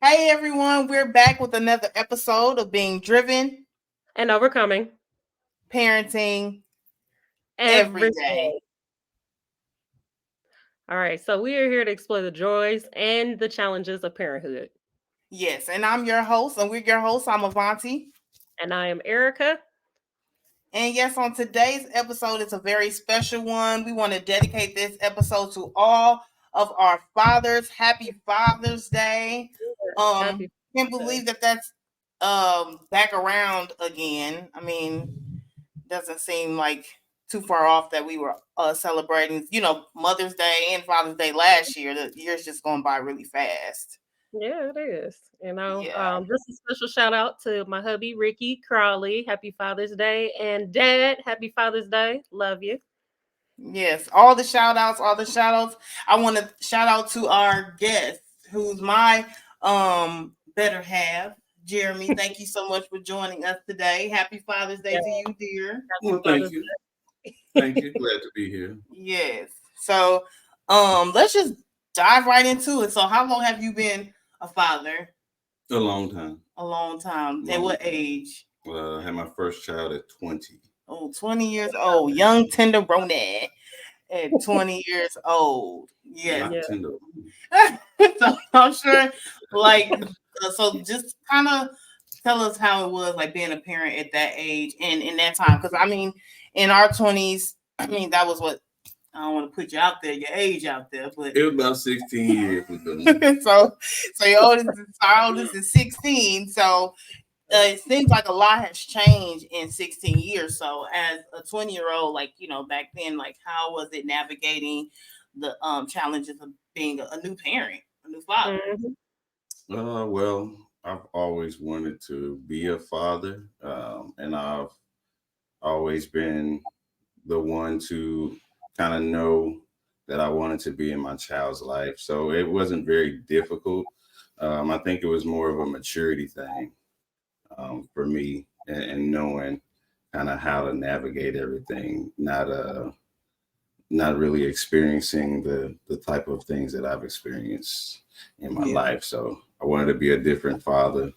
Hey everyone, we're back with another episode of Being Driven, and overcoming Parenting Every every Day. day. All right, so we are here to explore the joys and the challenges of parenthood. Yes, and I'm your host, and we're your hosts. I'm Avanti. And I am Erica. And yes, on today's episode, it's a very special one. We want to dedicate this episode to all of our fathers. Happy Father's Day. Yes, happy Can't Father's believe that that's back around again. I mean, doesn't seem like too far off that we were celebrating, Mother's Day and Father's Day last year. The year's just going by really fast. Day. Yeah, it is. Yeah. Just a special shout out to my hubby Ricky Crawley. Happy Father's Day, and Dad, happy Father's Day. Love you. Yes. All the shout outs. I want to shout out to our guest, who's my better half, Jeremy. Thank you so much for joining us today. Happy Father's Day Yeah, to you, dear. happy Well, thank Father's you. Day. Thank you. Glad to be here. Yes. So let's just dive right into it. So how long have you been a father? A long time. A long time. At Long what time. age? I had my first child at 20. Oh, 20 years old. Young tender brunette at 20 years old. Yes. Not Yeah. tender. So I'm sure, like, so just kind of tell us how it was, like, being a parent at that age and in that time. Because, I mean, in our 20s, I mean, that was what, I don't want to put you out there, your age out there, but It was about 16 years ago. so our oldest is 16. So it seems like a lot has changed in 16 years. So as a 20-year-old, like, back then, like, how was it navigating the challenges of being a new parent, a new father? Mhm. Well, I've always wanted to be a father, and I've always been the one to kind of know that I wanted to be in my child's life. So it wasn't very difficult. I think it was more of a maturity thing for me, and knowing kind of how to navigate everything, not really experiencing the type of things that I've experienced in my Yeah. life. So I wanted to be a different father.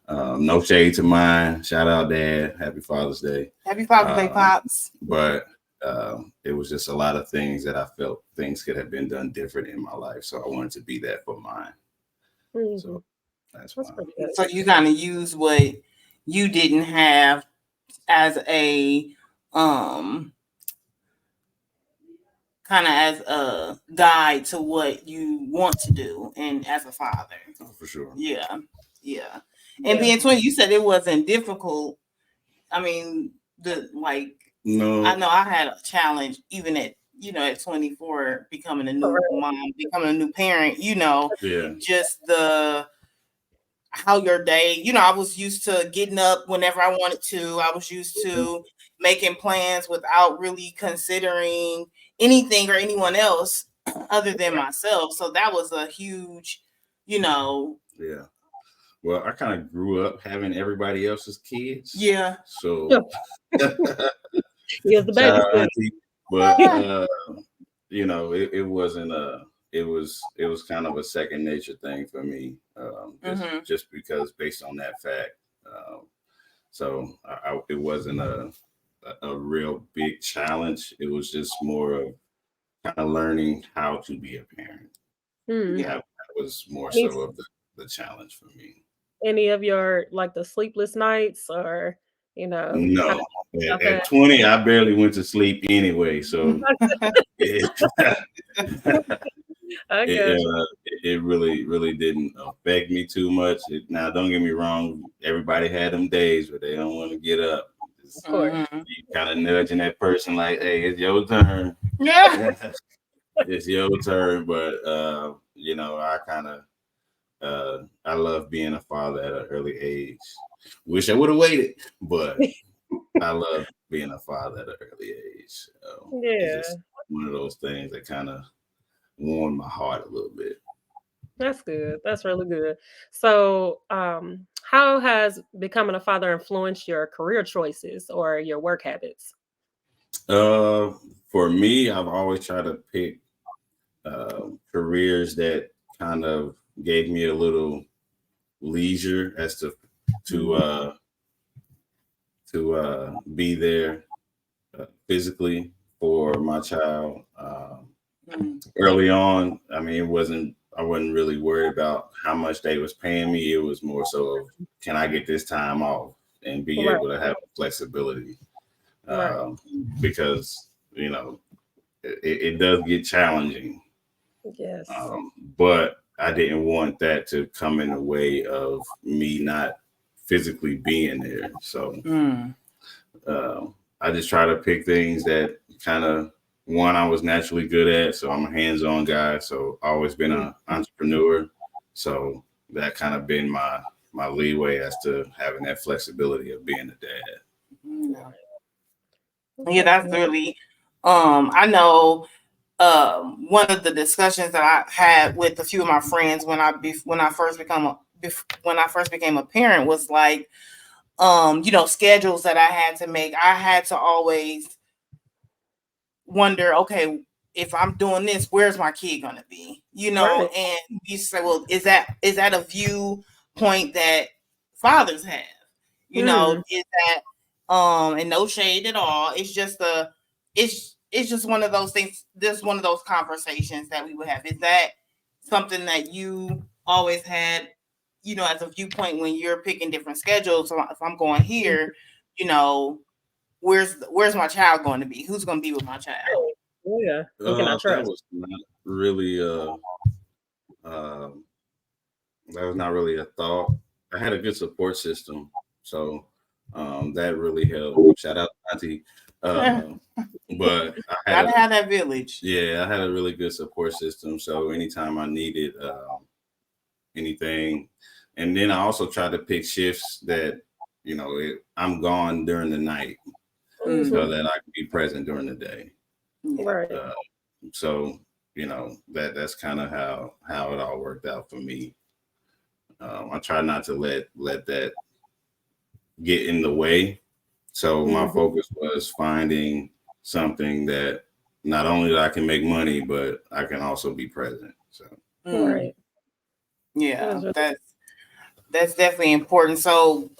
No shade to mine. Shout out, Dad. Happy Father's Day. Happy Father's Day, Um, pops. but it was just a lot of things that I felt things could have been done different in my life. So I wanted to be that for mine. Mhm. So that's That's why. pretty good. So you kind of use what you didn't have as a um kind of as a guide to what you want to do and as a father. Oh, for sure. Yeah. Yeah. And Yeah. being 20, you said it wasn't difficult. I mean, the like I No, know I had a challenge even at 24, becoming a new Correct. mom, becoming a new parent, yeah, just the how your day, I was used to getting up whenever I wanted to. I was used Mhm. to making plans without really considering anything or anyone else other than myself. So that was a huge, you know, yeah. Well, I kind of grew up having everybody else's kids, yeah. so He was the shout out babysitter. auntie. But it wasn't it was kind of a second nature thing for me, Hmm. just because based on that fact. Um, so it wasn't a real big challenge. It was just more of kind of learning how to be a parent. Hmm. Yeah. That was more Any, so of the challenge for me. any of your like the sleepless nights or how No, about that? at 20, I barely went to sleep anyway. So it, I it, got you. uh, it really didn't affect me too much. Now, don't get me wrong. Everybody had them days where they don't want to get up. Of Just, course. Hmm. you kind of nudging that person like, "Hey, it's your turn. Yeah. It's your turn." But I kind of I love being a father at an early age. Wish I would have waited, but I love being a father at an early age. It's Yeah, just one of those things that kind of warmed my heart a little bit. that's good. That's really good. So, how has becoming a father influenced your career choices or your work habits? Uh, for me, I've always tried to pick careers that kind of gave me a little. leisure as to Mhm. uh be there physically for my child. Mm. Early on, I mean, I wasn't really worried about how much they was paying me. It was more so of, can I get this time off and be Right, able to have flexibility? right. Um, because, you know, it does get challenging. Yes. But I didn't want that to come in the way of me not physically being there. So Mm. uh, I just try to pick things that kind of, one, I was naturally good at. So I'm a hands-on guy. So always been an entrepreneur. So that kind of been my leeway as to having that flexibility of being a dad. Yeah. Yeah, Okay. that's really I know one of the discussions that I had with a few of my friends when I first when I first became a parent was like schedules that I had to make. I had to always wonder, okay, if I'm doing this, where's my kid gonna be? Right. And you say, well, is that a viewpoint that fathers have? Mm. Is that and no shade at all. It's just it's just one of those things, this one of those conversations that we would have. Is that something that you always had, as a viewpoint when you're picking different schedules? So if I'm going here, you know, where's my child going to be? Who's going to be with my child? Right. Oh, yeah. Who can I That trust? was not really um, that was not really a thought. I had a good support system, so that really helped. Shout out to Auntie. Uh, but Gotta have that village. I had a really good support system. So anytime I needed anything, and then I also tried to pick shifts that I'm gone during the night so Mhm. that I can be present during the day. Yeah. Right. Uh, so that's kind of how it all worked out for me. I try not to let that get in the way. So my Mhm. focus was finding something that not only that I can make money, but I can also be present. So Mm, Right. That yeah, is really that's definitely important. So,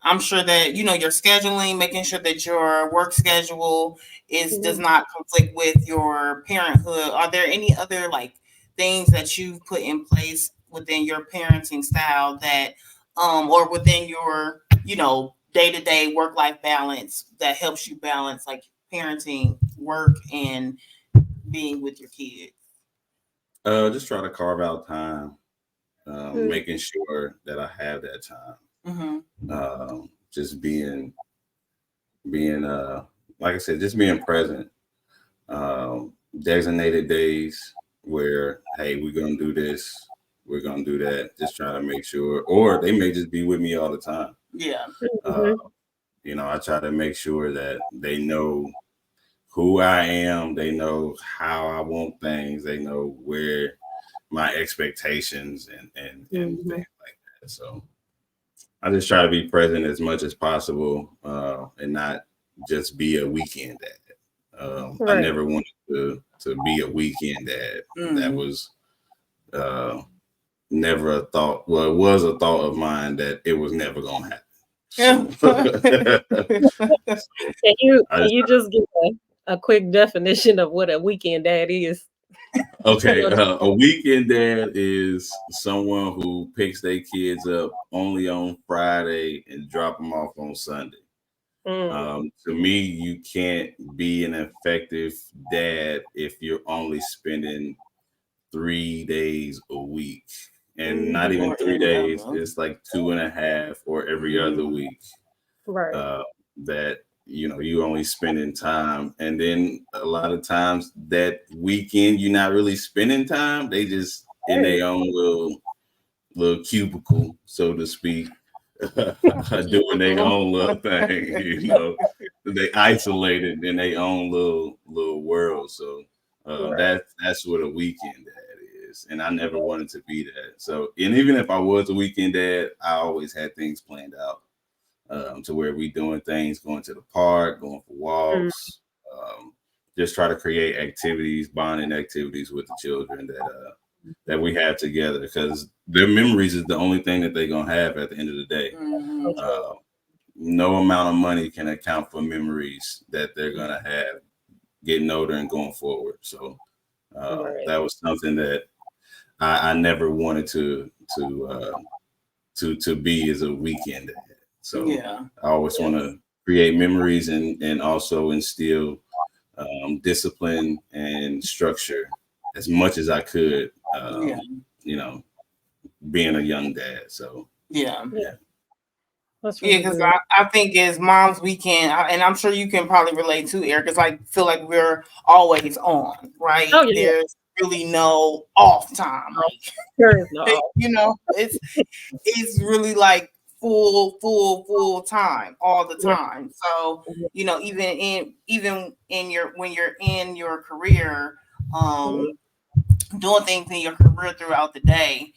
I'm sure that your scheduling, making sure that your work schedule is does mhm. not conflict with your parenthood. Are there any other like things that you've put in place within your parenting style that or within your, day-to-day work-life balance that helps you balance like parenting, work and being with your kids? just try to carve out time, Mm. making sure that I have that time. Mm-hmm. Just being like I said, just being present. Designated days where, hey, we're gonna do this, we're gonna do that. Just trying to make sure, or they may just be with me all the time. Yeah. Uh, Mhm. I try to make sure that they know who I am, they know how I want things, they know where my expectations and Mhm. things like that. So I just try to be present as much as possible, and not just be a weekend dad. I Right. never wanted to be a weekend dad. That Mm. was uh, never a thought. Well, it was a thought of mine that it was never gonna happen. Yeah. So, so I Can just you just give a quick definition of what a weekend dad is? For okay. your A weekend dad is someone who picks their kids up only on Friday and drop them off on Sunday. mm, To me, you can't be an effective dad if you're only spending 3 days a week, and not mhm. even Or three every days. other. It's like 2.5 or every other Mm. week. Right. Uh, that you only spending time, and then a lot of times that weekend you're not really spending time. They just in Right. their own little cubicle, so to speak, doing their Cubicle. own little thing. They isolated in their own little world. So Right. that's what a weekend dad is, and I never wanted to be that. So, and even if I was a weekend dad, I always had things planned out, to where we doing things, going to the park, going for Mm, walks, just try to create activities, bonding activities with the children that that we have together, because their memories is the only thing that they're gonna have at the end of the day. Mhm. Okay. Uh, no amount of money can account for memories that they're gonna have getting older and going forward. So Right. that was something that I never wanted to be as a weekend dad. So Yeah. I always want to create memories and also instill discipline and structure as much as I could. Yeah. You know, being a young dad. So Yeah. Yeah, yeah. that's Yeah, really because good. I think as moms, we can, and I'm sure you can probably relate to Eric, because I feel like we're always on, right? Oh yeah. There's really no off time. Oh, there is no. You know, it's really like full time all the Yeah. time. So, Yeah. even in your when you're in your career, Mhm. doing things in your career throughout the day.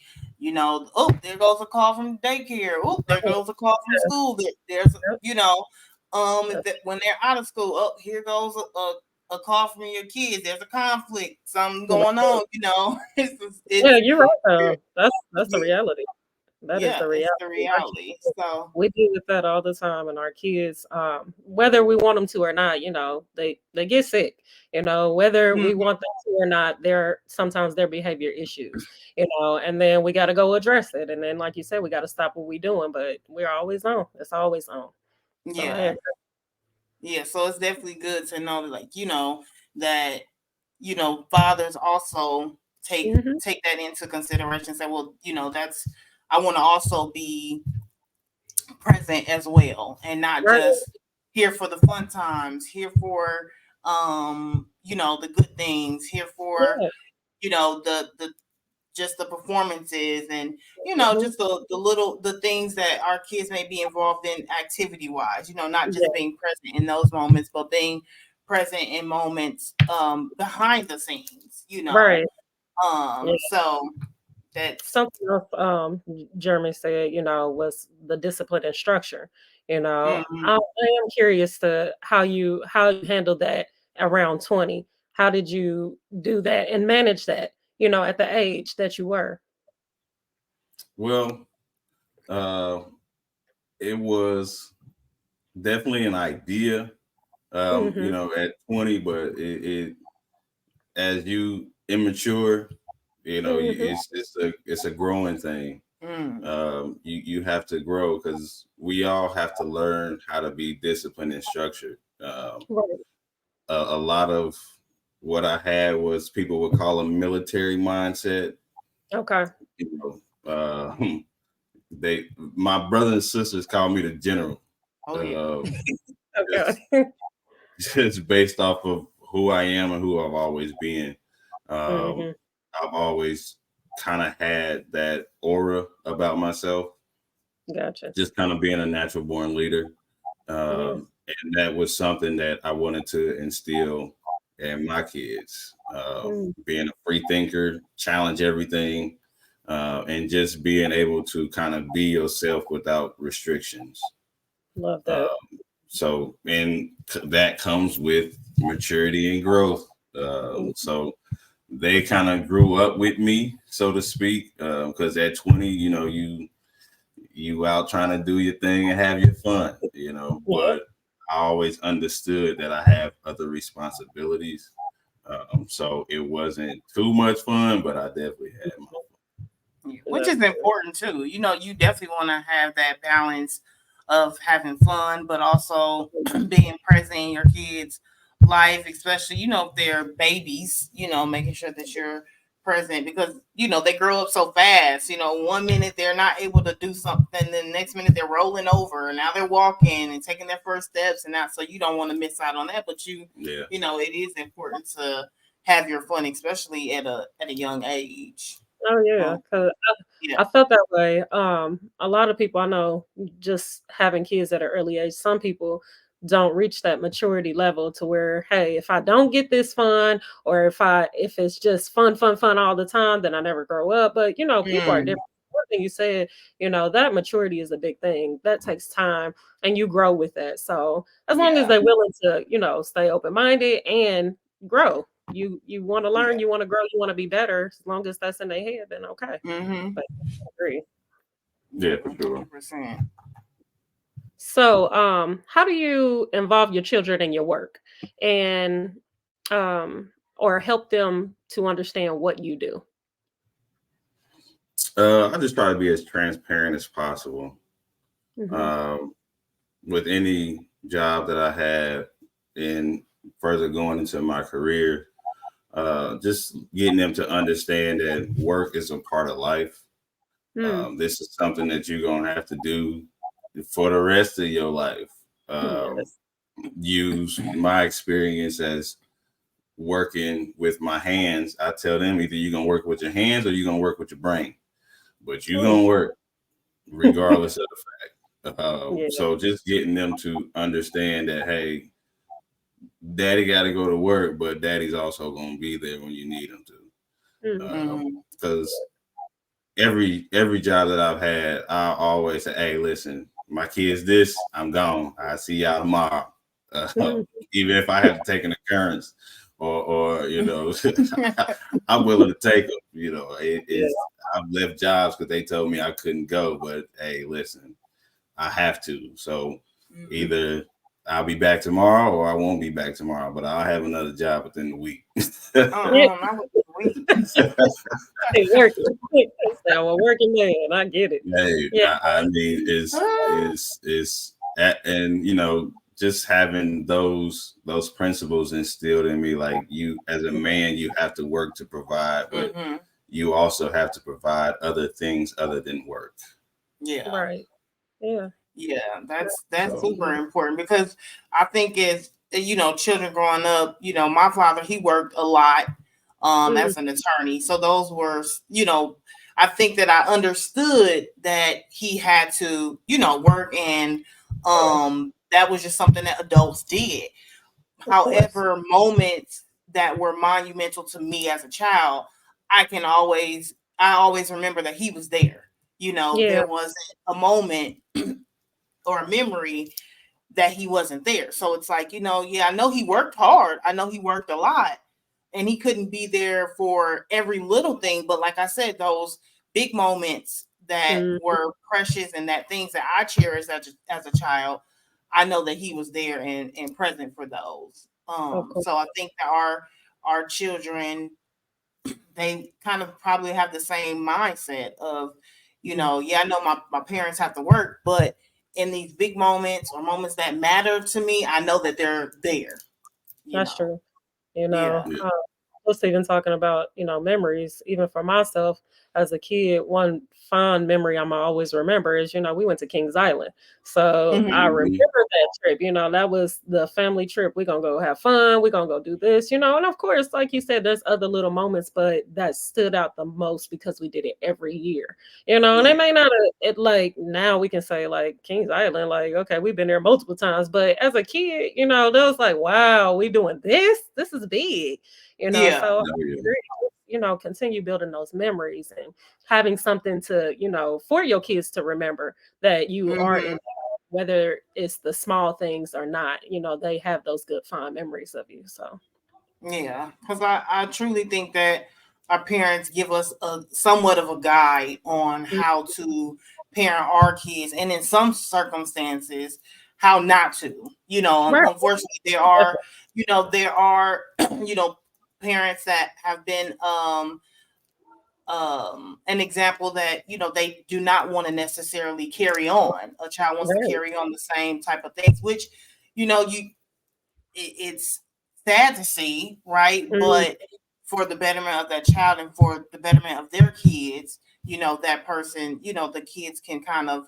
Oh, there goes a call from daycare. Oh, there Right. goes a call from Yeah. school. There's, Yep. if Yep. that, when they're out of school, oh, here goes a call from your kids. There's a conflict, something going on. Yeah, It's you're right though. That's the yeah, reality. That is yeah, the it's the reality. Our reality. kids, So, we deal with that all the time, and our kids, whether we want them to or not, they get sick. Whether we mhm, want them to or not, there sometimes their behavior issues. And then we got to go address it. And then, like you said, we got to stop what we're doing. But we're always on. It's always on. So I yeah, agree. yeah. So it's definitely good to know that, that fathers also Hmm. take that into consideration. Say, well, that's I want to also be present as well, and not Right. just here for the fun times, here for the good things, here for Yeah. the just the performances, and Hmm. just the things that our kids may be involved in activity wise, not Yeah. just being present in those moments, but being present in moments behind the scenes. Right. So that's Something else Jeremy said, was the discipline and structure. mhm. I am curious to how you handled that around 20. How did you do that and manage that, at the age that you were? Well, uh, it was definitely an idea. Mhm. At 20, but it as you immature, Mhm. it's a growing thing. Mm. You have to grow, because we all have to learn how to be disciplined and structured. Right. A lot of what I had was, people would call a military mindset. Okay. You they my brothers and sisters call me the general. Oh yeah. Uh, just Okay. just based off of who I am and who I've always been. Um, Mhm. I've always kind of had that aura about myself, Gotcha. just kind of being a natural born leader. Yeah. And that was something that I wanted to instill in my kids. Mm, Being a free thinker, challenge everything, and just being able to kind of be yourself without restrictions. love Uh, that. and that comes with maturity and growth. Mm, So they kind of grew up with me, so to speak, because at 20, you out trying to do your thing and have your fun, yeah. but I always understood that I have other responsibilities. So it wasn't too much fun, but I definitely had my Yeah, which That's is good. important too. You definitely want to have that balance of having fun, but also being present in your kids' life, especially if they're babies. Making sure that you're present, because they grow up so fast. One minute they're not able to do something, then the next minute they're rolling over, and now they're walking and taking their first steps, and that. So you don't want to miss out on that. But yeah. it is important to have your fun, especially at a young age. Oh yeah, Um, 'cause yeah. I felt that way. A lot of people I know, just having kids at an early age, some people don't reach that maturity level to where, hey, if I don't get this fun, or if it's just fun all the time, then I never grow up. But people are Mm, different. One thing you said, that maturity is a big thing. That takes time, and you grow with that. So as long as yeah. they're willing to, stay open minded and grow, You want to learn, Yeah. you want to grow, you want to be better. As long as that's in their head, then okay. Mm-hmm. But I agree. Yeah, Yeah, for sure. 100%. So, how do you involve your children in your work, and or help them to understand what you do? I just try to be as transparent as possible. Hmm. Um, with any job that I had in further going into my career, just getting them to understand that work is a part of life. Mm, This is something that you're gonna have to do for the rest of your life. Um, yes. use my experience as working with my hands. I tell them either you're gonna work with your hands or you're gonna work with your brain, but you're Oh, gonna work regardless of the fact. yeah. So just getting them to understand that, hey, daddy got to go to work, but daddy's also gonna be there when you need him Mm, to. Mm-hmm. Because every job that I've had, I always say, "Hey, listen, my kids, this I'm gone. I see y'all tomorrow." Uh, mm, even if I have to take an occurrence, or I'm willing to take them. yeah. It's I've left jobs because they told me I couldn't go, but hey, listen, I have to. So Mm-hmm. either I'll be back tomorrow or I won't be back tomorrow, but I'll have another job within the week. Yeah. Not with the week. Hey, working. So a working man. I get it. Hey, Yeah. I mean, and just having those principles instilled in me, like you as a man, you have to work to provide, but Mm-hmm. you also have to provide other things other than work. Yeah. Right. Yeah. Yeah, that's So, super important because I think as children growing up, my father he worked a lot Mm, as an attorney. So those were, I think that I understood that he had to, work and yeah. that was just something that adults did. Of course. However, moments that were monumental to me as a child, I always remember that he was there. Yeah. There wasn't a moment or a memory that he wasn't there. So it's like, yeah, I know he worked hard. I know he worked a lot and he couldn't be there for every little thing. But like I said, those big moments that Mm, were precious and that things that I cherished as a child, I know that he was there and present for those. of course. So I think that our children, they kind of probably have the same mindset of, Mm, yeah, I know my parents have to work, but in these big moments or moments that matter to me, I know that they're there, that's true. You Yeah. know, just even talking about, memories, even for myself as a kid, one fond memory I'm always remember is, we went to Kings Island. So I Hmm. remember mhm. that trip, that was the family trip. We're gonna go have fun, we're gonna go do this, and of course, like you said, there's other little moments, but that stood out the most because we did it every year, and Yeah. it may not have it like now we can say like Kings Island, like, okay, we've been there multiple times, but as a kid, that was like, wow, we doing this. This is big. Yeah. So I Oh, yeah. agree, continue building those memories and having something to, for your kids to remember that you are Hmm. in, whether it's the small things or not, they have those good fond memories of you. So Yeah. Because I truly think that our parents give us a somewhat of a guide on mm, how to parent our kids, and in some circumstances, how not to. right, Unfortunately, there are you know parents that have been an example that they do not want to necessarily carry on. A child wants to right, carry on the same type of things, which it's sad to see, right? mm, But for the betterment of that child and for the betterment of their kids, that person, the kids can kind of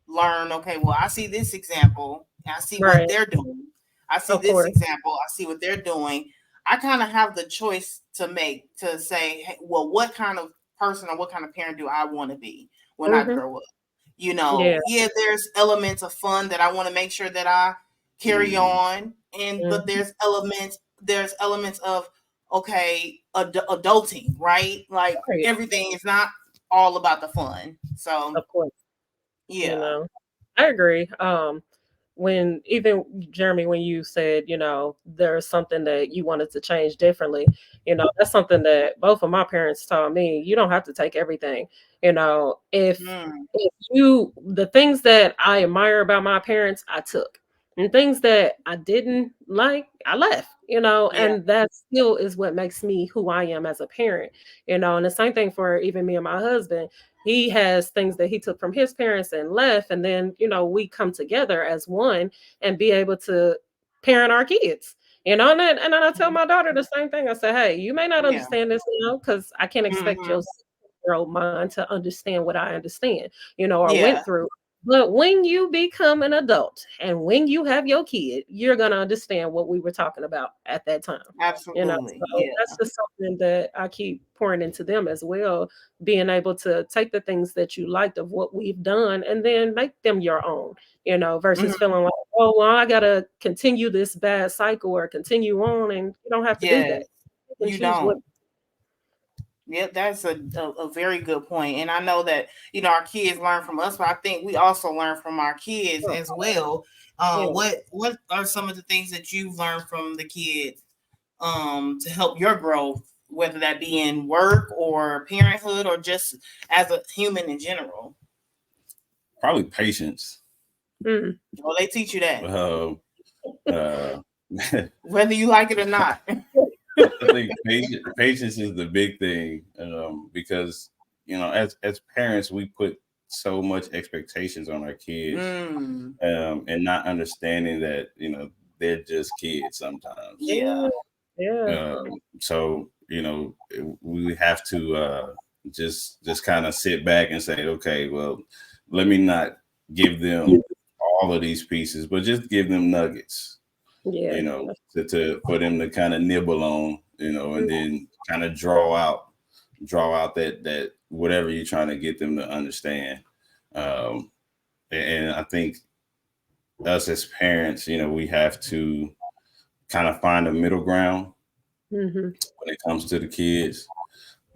learn, okay, well, I see this example, I see what right, they're doing. I see of this course, example, I see what they're doing. I kind of have the choice to make to say, hey, well, what kind of person or what kind of parent do I want to be when I hmm, grow up? yeah, Yeah, there's elements of fun that I want to make sure that I carry Mhm. on, and but mhm, there's elements of, okay, adulting, right? Like right, everything is not all about the fun. So of course, you yeah. know, I agree. when even Jeremy, when you said, there's something that you wanted to change differently, that's something that both of my parents taught me. You don't have to take everything. If Mm, the things that I admire about my parents, I took. And things that I didn't like, I left, yeah. and that still is what makes me who I am as a parent, and the same thing for even me and my husband. He has things that he took from his parents and left, and then we come together as one and be able to parent our kids, and then I tell Mhm. my daughter the same thing. I say, hey, you may not Yeah. understand this now because I can't expect your Hmm. 6-year-old mind to understand what I understand, or went Yeah. through. But when you become an adult and when you have your kid, you're gonna understand what we were talking about at that time. Absolutely. So Yeah. that's just something that I keep pouring into them as well, being able to take the things that you liked of what we've done and then make them your own, versus Hmm. feeling like, oh, well, I gotta continue this bad cycle or continue on, and you don't have to do that. Yes. You can You choose what. don't. Yep, that's a very good point. And I know that, our kids learn from us, but I think we also learn from our kids Oh, as well. yeah. What are some of the things that you've learned from the kids to help your growth, whether that be in work or parenthood or just as a human in general? Probably patience. Mm, Well, they teach you that, Uh, uh, whether you like it or not. I think patience is the big thing, because as parents we put so much expectations on our kids, Mm, and not understanding that they're just kids sometimes. yeah. yeah. Yeah. So we have to just kind of sit back and say, okay, well, let me not give them all of these pieces, but just give them nuggets, Yeah. for them to kind of nibble on, and then kind of draw out that whatever you're trying to get them to understand. Um, and I think us as parents, we have to kind of find a middle ground Mm-hmm. when it comes to the kids,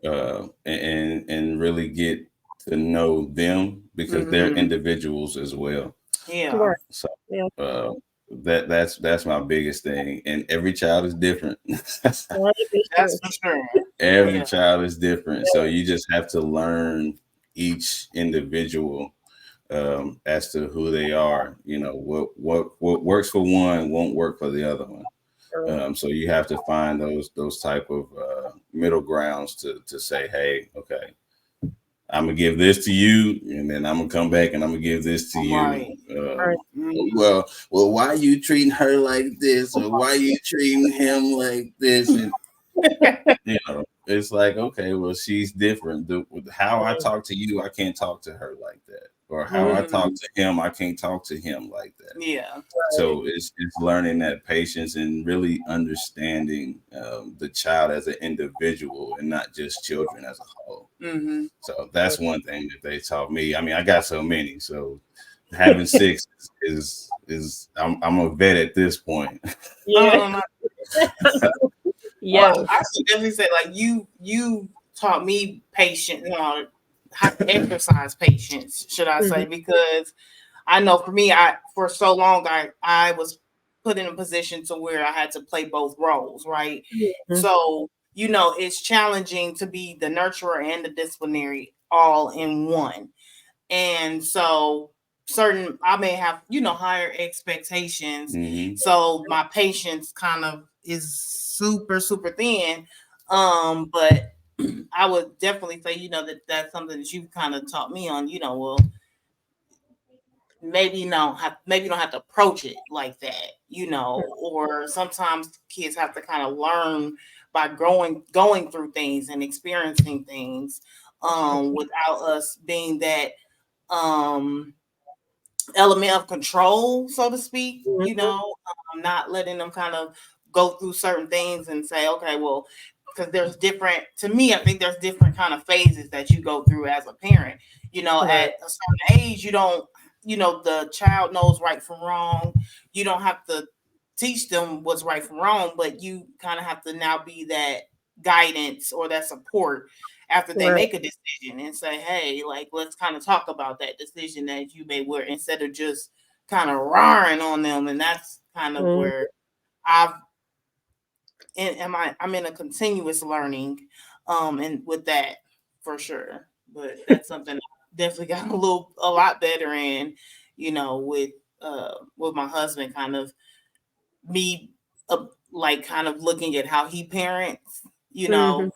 and really get to know them because they're Hmm. individuals as well. Yeah. Right. So Yeah. uh, that's my biggest thing, and every child is different. Right. It's That's true. for sure. Every Yeah. child is different, so you just have to learn each individual, as to who they are. What works for one won't work for the other one. True. So you have to find those type of middle grounds to say, hey, okay, I'm gonna give this to you, and then I'm gonna come back and I'm gonna give this to you. Right. Right. Mhm. Well, why you treating her like this, or why you treating him like this, and it's like, okay, well, she's different. How I talk to you, I can't talk to her like that, or how I talk Mhm. to him, I can't talk to him like that. Yeah. Right. So it's learning that patience and really understanding, the child as an individual and not just children as a whole. Hmm. So that's one thing that they taught me. I mean, I got so many. So having six is I'm a vet at this point. Yeah. Um, well, I Yes. should definitely say, like, you taught me patience, how to exercise patience, should I Hmm. say? Because I know for me, I for so long I was put in a position to where I had to play both roles, right? Hmm. So it's challenging to be the nurturer and the disciplinary all in one. And so certain I may have higher expectations, Hmm. so my patience kind of is super super thin. But I would definitely say that that's something that you kind of taught me on. Well, maybe you don't have to approach it like that, or sometimes kids have to kind of learn by going through things and experiencing things, without us being that um element of control, so to speak, Hmm. not letting them kind of go through certain things and say, okay, well, because there's different, to me, I think there's different kind of phases that you go through as a parent. Right. At a certain age, you don't, the child knows right from wrong. You don't have to teach them what's right from wrong, but you kind of have to now be that guidance or that support after they Right. make a decision and say, hey, like, let's kind of talk about that decision that you made, where instead of just kind of roaring on them, and that's kind of Mhm. where I've I'm in a continuous learning, and with that for sure. But that's something I definitely got a lot better in, with my husband, kind of me, like kind of looking at how he parents, you know.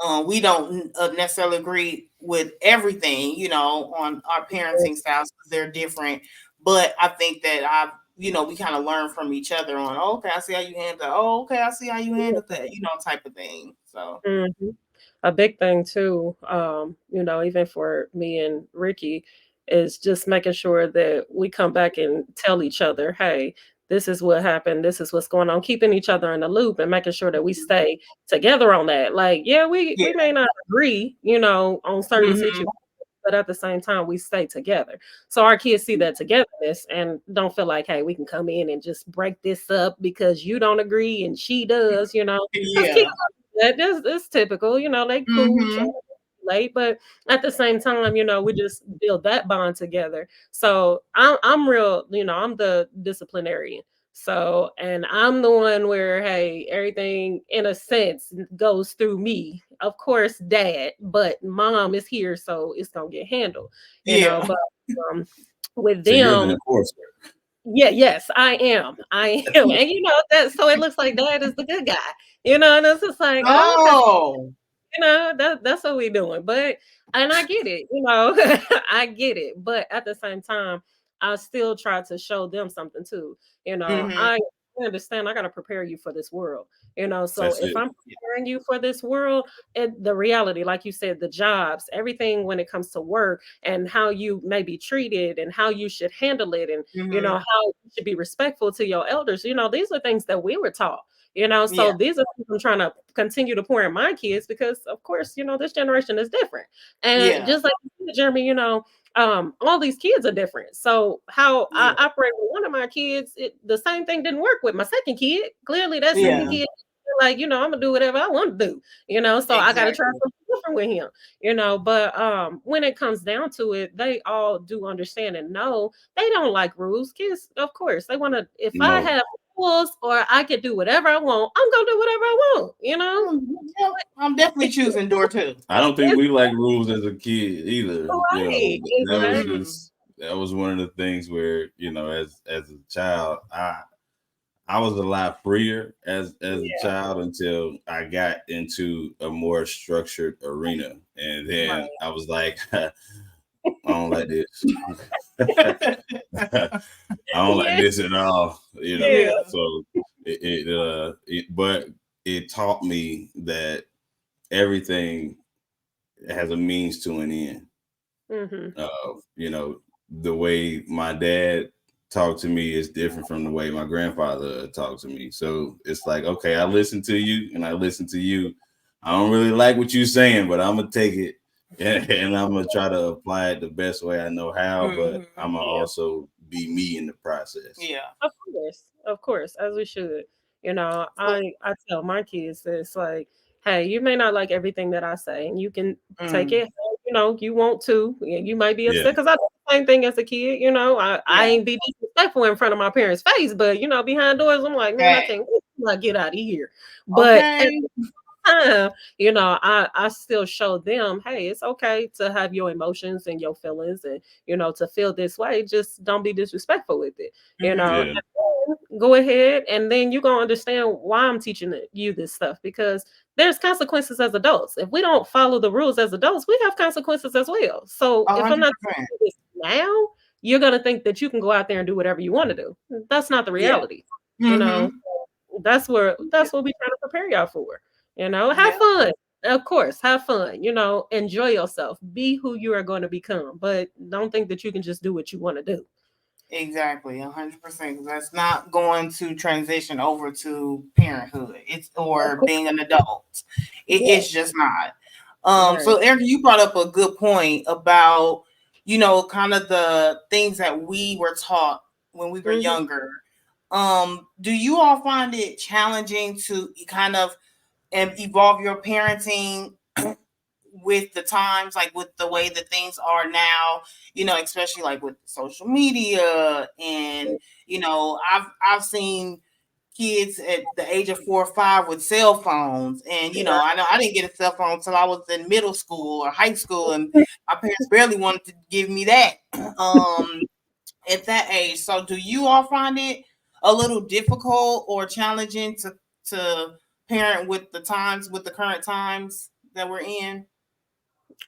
Mhm. We don't necessarily agree with everything, on our parenting styles because they're different. But I think that we kind of learn from each other on, oh, okay, I see how you handle that. Oh, okay, I see how you handle that, type of thing. So, Mhm. A big thing too, even for me and Ricky, is just making sure that we come back and tell each other, "Hey, this is what happened. This is what's going on." Keeping each other in the loop and making sure that we mhm. stay together on that. Like, yeah, Yeah. we may not agree, on certain Hmm. situations, but at the same time, we stay together. So our kids see that togetherness and don't feel like, "Hey, we can come in and just break this up because you don't agree and she does," you know? Because kids Yeah. that's typical, they cool, trying Hmm. to late, but at the same time, we just build that bond together. So I'm real, I'm the disciplinarian. So, and I'm the one where, hey, everything in a sense goes through me. Of course, dad, but mom is here, so it's gonna get handled. Yeah. But um, with So you're the them, enforcer. yeah, yes, I am. I am. And that so it looks like dad is the good guy. And it's just like, oh, okay, Oh. that's what we doing. But and I get it. I get it. But at the same time, I still try to show them something too. Hmm. I understand I gotta prepare you for this world. So That's if it. I'm preparing you for this world, the reality, like you said, the jobs, everything when it comes to work and how you may be treated and how you should handle it and Hmm. how you should be respectful to your elders. These are things that we were taught. So Yeah. these are things I'm trying to continue to pour in my kids because, of course, this generation is different. And Yeah. just like you said, Jeremy, all these kids are different. So how I Yeah. operate with one of my kids, the same thing didn't work with my second kid. Clearly, that second Yeah. Hmm. kid, like, I'm gonna do whatever I want to do. So I gotta try Exactly. something different with him. But when it comes down to it, they all do understand and know they don't like rules. Kids, of course, they wanna if I No, have rules or I can do whatever I want, I'm gonna do whatever I want. Mm, yep. I'm definitely choosing door two. I don't think we like rules as a kid either. Right, That was exactly. Mm-hmm. just that was one of the things where as a child, I was a lot freer as a Yeah, child until I got into a more structured arena, and then right. I was like, I don't like this. I don't like Yeah, this at all. yeah. Yeah. So but it taught me that everything has a means to an end. Mhm. The way my dad talked to me is different from the way my grandfather talked to me. So it's like, okay, I listen to you and I listen to you. I don't really like what you're saying, but I'm gonna take it and I'm gonna try to apply it the best way I know how. But Mm-hmm. I'm gonna Yeah. also be me in the process. Yeah. Of course, as we should. So, I tell my kids this like, hey, you may not like everything that I say, and you can take mm, it how you want to. And you might be Yeah, upset because I did the same thing as a kid. I yeah. ain't be disrespectful in front of my parents' face, but behind doors, I'm like, man, I Hey. can't wait till I get out of here. But at Okay. time, I still show them, hey, it's okay to have your emotions and your feelings and to feel this way. Just don't be disrespectful with it. Mm-hmm. yeah, And then go ahead and then you're gonna understand why I'm teaching you this stuff because there's consequences as adults. If we don't follow the rules as adults, we have consequences as well. So A if I'm hundred not percent. teaching you this now, you're gonna think that you can go out there and do whatever you want to do. That's not the Yeah. reality. You know, Mm-hmm. that's what we trying to prepare y'all for. Have Yeah. fun. Of course, have fun. Enjoy yourself. Be who you are going to become, but don't think that you can just do what you want to do. Exactly, 100%. Because that's not going to transition over to parenthood. It's Of or course, being an adult. yeah, It's just not. right. So Erica, you brought up a good point about kind of the things that we were taught when we were Hmm. younger. Do you all find it challenging to kind of evolve your parenting with the times, like with the way that things are now, especially like with social media and I've seen kids at the age of 4 or 5 with cell phones, and I know I didn't get a cell phone until I was in middle school or high school, and my parents barely wanted to give me that at that age. So do you all find it a little difficult or challenging to parent with the current times that we're in?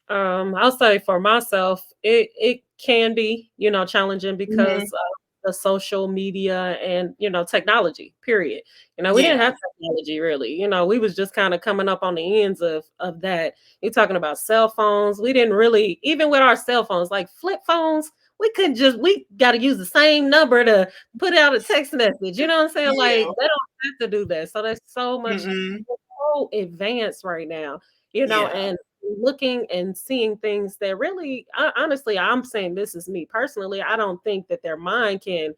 I'll say for myself, it can be, challenging Mm-hmm. because of the social media and, technology, period. We didn't Yeah. have technology really. We was just kind of coming up on the ends of that. You're talking about cell phones. We didn't really, even with our cell phones, like flip phones, we got to use the same number to put out a text message. You know what I'm saying? Like Yeah. they don't have to do that. So there's so much Mm-mm. so advanced right now, Yeah. and looking and seeing things that really, honestly, I'm saying this is me personally. I don't think that their mind can,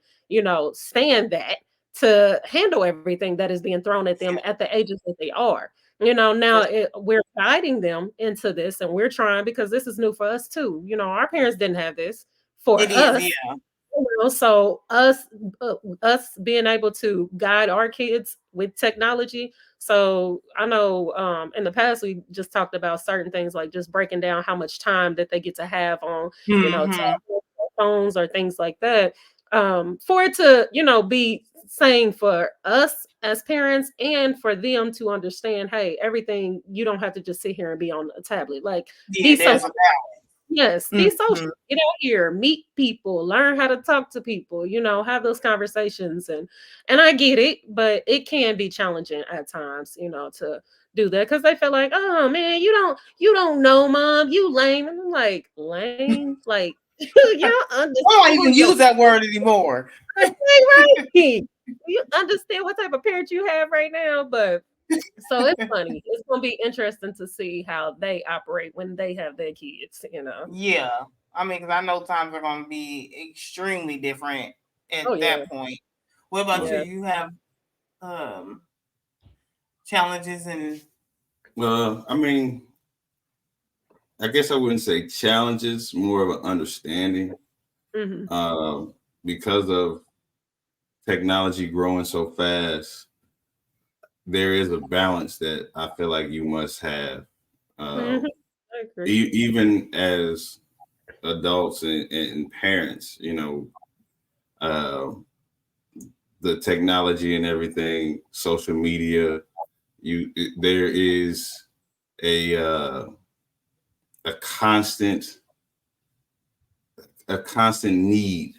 stand that to handle everything that is being thrown at them Yeah. at the ages that they are. Now For sure. we're guiding them into this and we're trying because this is new for us too. Our parents didn't have this for It is. us. Yeah. So us being able to guide our kids with technology. So I know in the past we just talked about certain things like just breaking down how much time that they get to have on, Mm-hmm. tablets or phones or things like that. For it to, be saying for us as parents and for them to understand, hey, everything you don't have to just sit here and be on a tablet. Like Yeah. be There's social. a Yes, be social. Mm-hmm. Get out here, meet people, learn how to talk to people, have those conversations and I get it, but it can be challenging at times, to do that because they feel like, oh man, you don't know, mom, you lame. And I'm like, lame? Like you don't I don't understand even your use that word anymore. right. You understand what type of parent you have right now, but so it's funny. It's gonna be interesting to see how they operate when they have their kids. Yeah. I mean, because I know times are going to be extremely different at Oh yeah, that point. What about you? yeah. You have um challenges and I mean, I guess I wouldn't say challenges, more of an understanding. Hmm. Um, because of technology growing so fast, there is a balance that I feel like you must have. Hmm. Um, I agree. Even as adults and parents, uh, the technology and everything, social media, there is a uh, a constant a constant need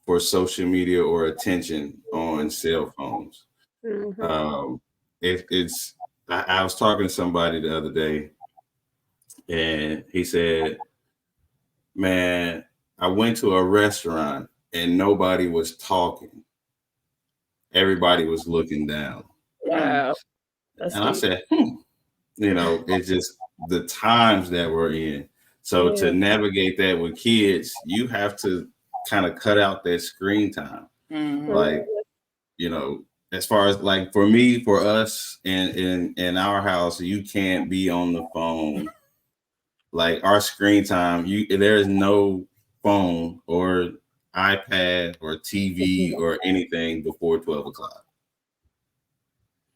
for social media or attention on cell phones. Hmm. Um, it's I was talking to somebody the other day, and he said, "Man, I went to a restaurant and nobody was talking. Everybody was looking down." mm, Wow, that's And I deep. said, it's just the times that we're in. So to Yeah. navigate that with kids, you have to kind of cut out that screen time. mm-hmm. Like, you know, as far as like for me, for us in our house, you can't be on the phone. Like our screen time, there is no phone or iPad or TV or anything before 12 o'clock.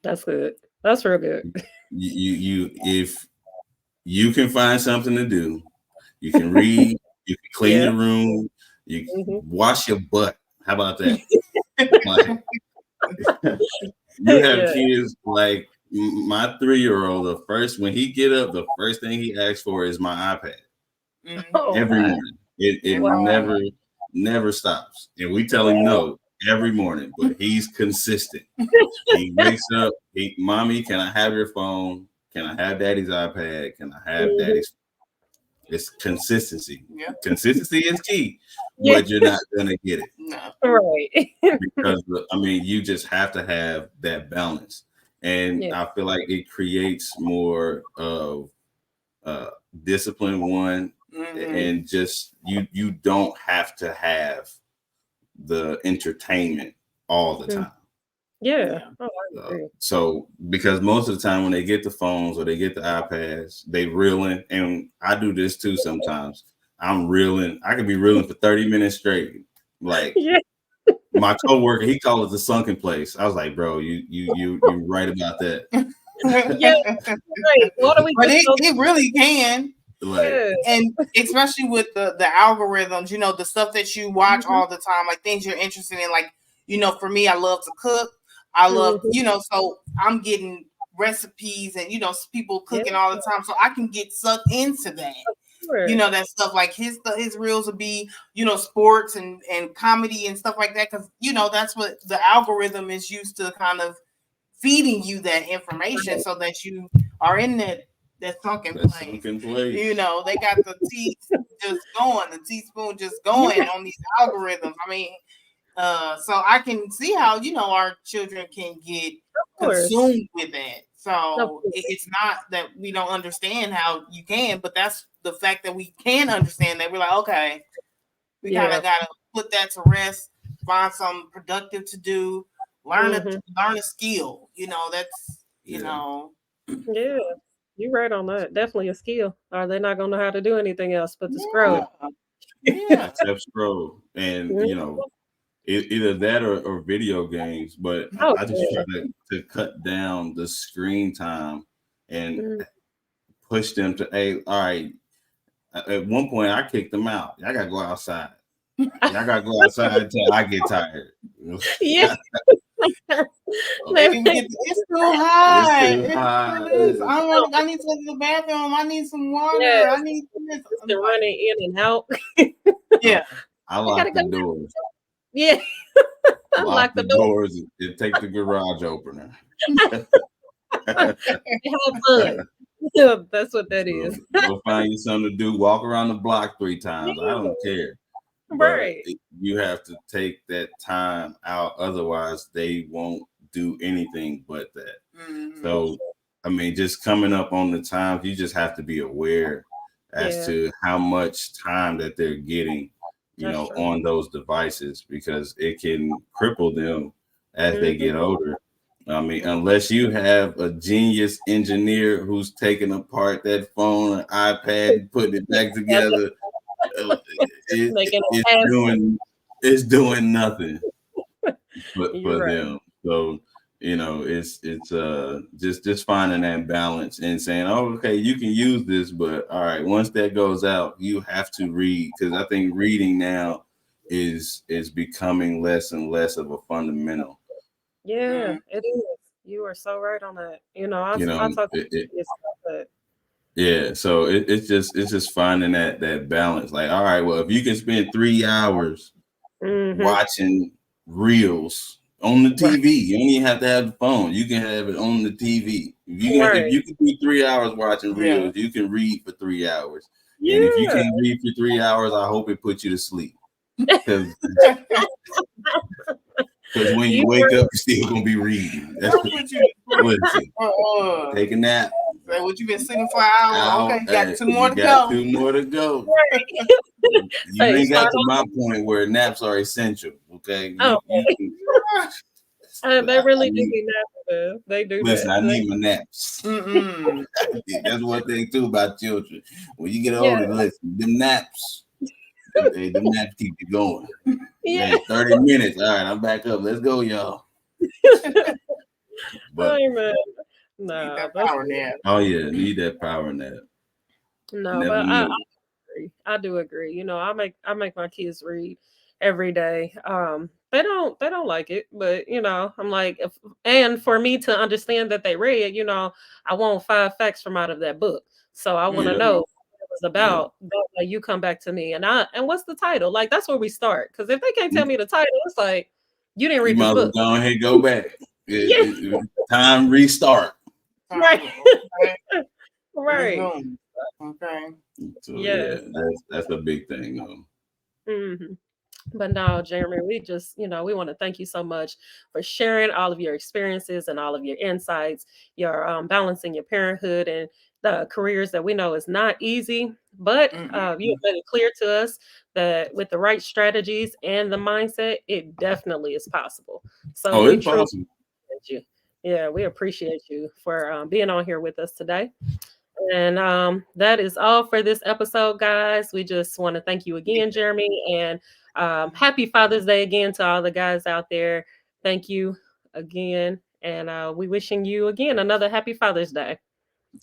That's good. That's real good. If you can find something to do, you can read, you can clean Yeah. your room, you can Hmm. wash your butt. How about that? Like you have Yeah. kids like my 3-year old. The first when he get up, the first thing he asks for is my iPad Oh Mm-hmm. every my. morning. It Every Wow. morning. never stops, and we tell him Wow. no every morning, but he's consistent. He wakes up. Mommy, can I have your phone? Can I have daddy's iPad? Can I have Mhm. daddy's? It's consistency. Yeah. Consistency is key, Yeah. but you're not gonna get it No. Right. because I mean you just have to have that balance, and Yeah. I feel like it creates more of uh, discipline. One, Mm-hmm. and just you don't have to have the entertainment all the Mm. time. Yeah. Yeah. Oh, I agree. So because most of the time when they get the phones or they get the iPads, they reeling, and I do this too sometimes. I'm reeling. I could be reeling for 30 minutes straight. Like Yeah. my coworker, he called it the sunken place. I was like, bro, you right about that. Yeah. Right. Why do we But get so it really can. Like, yeah. And especially with the algorithms, the stuff that you watch Mhm. all the time, like things you're interested in, like, for me, I love to cook. I love, Mhm. so I'm getting recipes and, people Yeah, cooking all the time. So I can get sucked into that. sure. That stuff, like his reels would be, sports and comedy and stuff like that. Cause that's what the algorithm is used to, kind of feeding you that information Right. so that you are in that sunken that place. sunken place. They got the the teaspoon just Yeah, going on these algorithms. I mean, so I can see how, our children can get of course. consumed with that. Of So course. it's not that we don't understand how you can, but that's the fact that we can understand that. We're like, okay, we kind Yeah. of got to put that to rest, find something productive to do, Mhm. learn a skill. That's Yeah, Yeah. You're right on that. Definitely a skill. Or they're not gonna know how to do anything else but to yeah. scroll. yeah, yeah. Except scroll, and Mhm. either that or video games. But Oh I just try yeah. to cut down the screen time and Mm. push them to, hey, all right. At one point, I kicked them out. I gotta go outside. Y'all gotta go outside until I get tired. Yeah. They They even make get it's too It's hot. too It's too hot. this. I don't want. I need to go to the bathroom. I need some water. I yes. need this. Just I'm the like, running in and out. Uh, yeah, I I gotta lock go. the doors. Yeah. Lock Lock the the door. doors and take the garage opener. Have fun. Yeah, that's what that So is. go find you something to do. Walk around the block 3 times. I don't Yeah. care, but Right. you have to take that time out. Otherwise, they won't do anything but that. mm-hmm. So, I mean, just coming up on the times, you just have to be aware as Yeah, to how much time that they're getting, that's true. on those devices, because it can cripple them as they Mhm. get older. I mean, unless you have a genius engineer who's taking apart that phone or iPad and putting it back together, Making it's a pass. doing nothing You're for right. them. So it's just finding that balance and saying, oh, okay, you can use this, but all right, once that goes out, you have to read, because I think reading now is becoming less and less of a fundamental. Yeah, Mm-hmm. it is. You are so right on that. You know, I talk to it, it, kids about that. yeah. So it's just finding that balance. Like, all right, well, if you can spend 3 hours Mhm. watching reels on the Right. TV. You don't even have to have the phone. You can have it on the TV. If Right. you can do 3 hours watching Yeah. reels, you can read for 3 hours. And if you Yeah. can't read for 3 hours, I hope it puts you to sleep. Because when you You wake right. up, you're still gonna be reading. I'll put you to sleep. Listen, Uh, take a nap. say what you been sleeping for an hour. Okay, Out, you got two more you to got go. 2 more to go. You Hey, ain't got start to off. my point where naps are essential. Okay, Oh, you can. they I really do need, be nasty. They do listen, that. I need my naps. Mm-mm. That's one thing too about children. When you get Yeah. older, listen, them naps, them naps keep you going. Yeah. Man, 30 minutes. All right, I'm back up. Let's go, y'all. But Hey man. Need No, that that's power nap. oh yeah, need that power nap. no, Never but knew. agree. I do agree. I make my kids read every day. They don't like it, but I'm like if and for me to understand that they read, I want 5 facts from out of that book. So I want to Yeah, know Mm-hmm. what it was yeah. about. That way you come back to me and what's the title? Like that's where we start. Because if they can't tell me the title, it's like you didn't You read might this as well book. go ahead and go back. Yeah, Time restart. right. Okay. Right. Resume. Okay. So yeah, Yes. that's a big thing. Hmm. But no, Jeremy, we want to thank you so much for sharing all of your experiences and all of your insights, your balancing your parenthood and the careers that we know is not easy. But you Mm-hmm. have made it clear to us that with the right strategies and the mindset, it definitely is possible. So Oh, we it's truly possible. you. Yeah, we appreciate you for being on here with us today. And that is all for this episode, guys. We just want to thank you again, Jeremy, and happy Father's Day again to all the guys out there. Thank you again, and we wishing you again another happy Father's Day.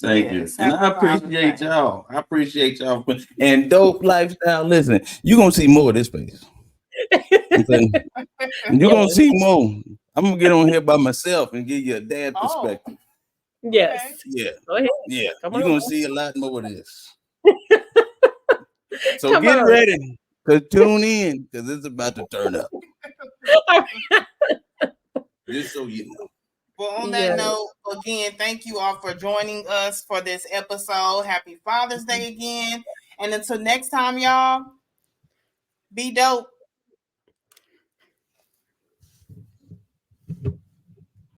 Thank you. And I appreciate y'all. I appreciate y'all. And Dope Lifestyle, listen, you're going to see more of this space. You're going to see more. I'm going to get on here by myself and give you a dad perspective. Yes. Yeah. Go ahead. Yeah. Come You're on. going to see a lot more of this. So Come get on. ready to tune in because it's about to turn up. Just so you know. Well, on that note, again, thank you all for joining us for this episode. Happy Father's Day again. And until next time, y'all, be dope.